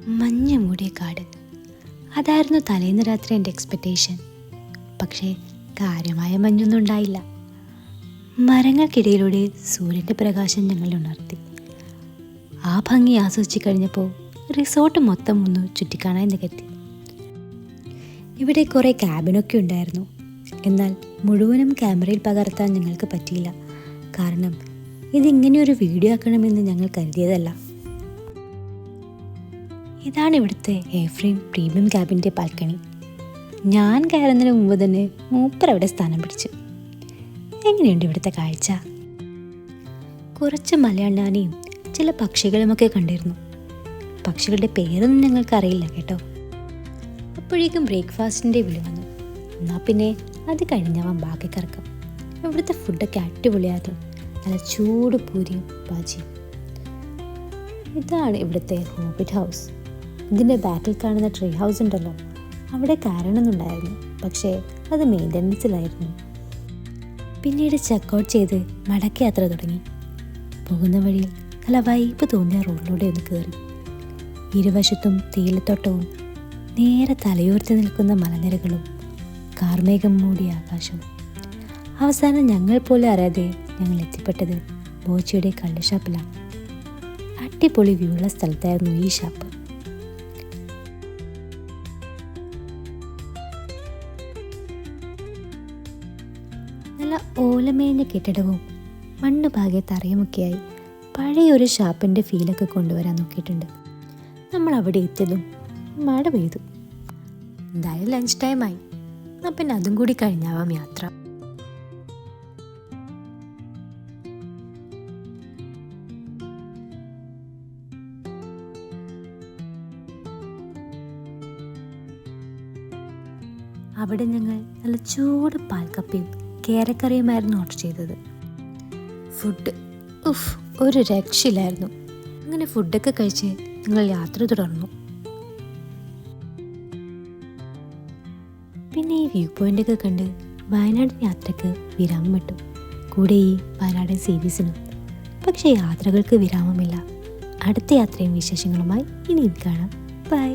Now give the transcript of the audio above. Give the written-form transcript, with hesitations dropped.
മഞ്ഞ് മൂടിയ കാട്, അതായിരുന്നു തലേന്ന് രാത്രി എൻ്റെ എക്സ്പെക്റ്റേഷൻ. പക്ഷേ കാര്യമായ മഞ്ഞൊന്നും ഉണ്ടായില്ല. മരങ്ങൾക്കിടയിലൂടെ സൂര്യൻ്റെ പ്രകാശം ഞങ്ങളെ ഉണർത്തി. ആ ഭംഗി ആസ്വദിച്ച് കഴിഞ്ഞപ്പോൾ റിസോർട്ട് മൊത്തം ഒന്ന് ചുറ്റിക്കാണാൻ നികത്തി. ഇവിടെ കുറേ ക്യാബിനൊക്കെ ഉണ്ടായിരുന്നു. എന്നാൽ മുഴുവനും ക്യാമറയിൽ പകർത്താൻ ഞങ്ങൾക്ക് പറ്റിയില്ല. കാരണം ഇതിങ്ങനെയൊരു വീഡിയോ ആക്കണമെന്ന് ഞങ്ങൾ കരുതിയതല്ല. ഇതാണ് ഇവിടുത്തെ എയർഫ്രെയിം പ്രീമിയം ക്യാബിൻ്റെ ബാൽക്കണി. ഞാൻ കയറുന്നതിന് മുമ്പ് തന്നെ മൂപ്പർ അവിടെ സ്ഥാനം പിടിച്ചു. എങ്ങനെയുണ്ട് ഇവിടുത്തെ കാഴ്ച? കുറച്ച് മലയണ്ണാനെയും ചില പക്ഷികളുമൊക്കെ കണ്ടിരുന്നു. പക്ഷികളുടെ പേരൊന്നും ഞങ്ങൾക്ക് അറിയില്ല കേട്ടോ. അപ്പോഴേക്കും ബ്രേക്ക്ഫാസ്റ്റിൻ്റെ വിളി വന്നു. എന്നാൽ പിന്നെ അത് കഴിഞ്ഞാവാൻ ബാക്കി കറക്കം. ഇവിടുത്തെ ഫുഡൊക്കെ അടിപൊളിയായിരുന്നു. നല്ല ചൂട് പൂരിയും ബാജിയും. ഇതാണ് ഇവിടുത്തെ ഹോബിറ്റ് ഹൗസ്. ഇതിൻ്റെ ബാക്കിൽ കാണുന്ന ട്രീ ഹൗസ് ഉണ്ടല്ലോ, അവിടെ കയറണമെന്നുണ്ടായിരുന്നു. പക്ഷേ അത് മെയിൻ്റനൻസിലായിരുന്നു. പിന്നീട് ചെക്കൗട്ട് ചെയ്ത് മടക്കയാത്ര തുടങ്ങി. പോകുന്ന വഴിയിൽ നല്ല വൈബ് തോന്നിയ റോഡിലൂടെ ഒന്ന് കയറി. ഇരുവശത്തും തേയിലത്തോട്ടവും നേരെ തലയോർത്ത് നിൽക്കുന്ന മലനിരകളും കാർമേഘം മൂടിയ ആകാശവും. അവസാനം ഞങ്ങൾ പോലും അറിയാതെ ഞങ്ങൾ എത്തിപ്പെട്ടത് ബോച്ചിയുടെ കള്ള് ഷാപ്പിലാണ്. അടിപൊളി വ്യൂ ഉള്ള സ്ഥലത്തായിരുന്നു ഈ ഷാപ്പ്. നല്ല ഓലമേഞ്ഞ കെട്ടിടവും മണ്ണ് ഭാഗ്യ തറയുമൊക്കെയായി പഴയൊരു ഷാപ്പിൻ്റെ ഫീലൊക്കെ കൊണ്ടുവരാൻ നോക്കിയിട്ടുണ്ട്. നമ്മൾ അവിടെ എത്തിയതും മഴ പെയ്തു. എന്തായാലും ലഞ്ച് ടൈമായി. എന്നാൽ പിന്നെ അതും കൂടി കഴിഞ്ഞാവാം യാത്ര. അവിടെ ഞങ്ങൾ നല്ല ചൂട് പാൽക്കപ്പയും കേരക്കറിയുമായിരുന്നു ഓർഡർ ചെയ്തത്. ഫുഡ് ഒരു രക്ഷയില്ലായിരുന്നു. അങ്ങനെ ഫുഡൊക്കെ കഴിച്ച് ഞങ്ങൾ യാത്ര തുടർന്നു. പിന്നെ ഈ വ്യൂ പോയിൻ്റൊക്കെ കണ്ട് വയനാട് യാത്രയ്ക്ക് വിരാമം ഇട്ടു. കൂടെ ഈ വയനാടൻ സീരീസിനും. പക്ഷേ യാത്രകൾക്ക് വിരാമമില്ല. അടുത്ത യാത്രയും വിശേഷങ്ങളുമായി ഇനിയും കാണാം. ബൈ.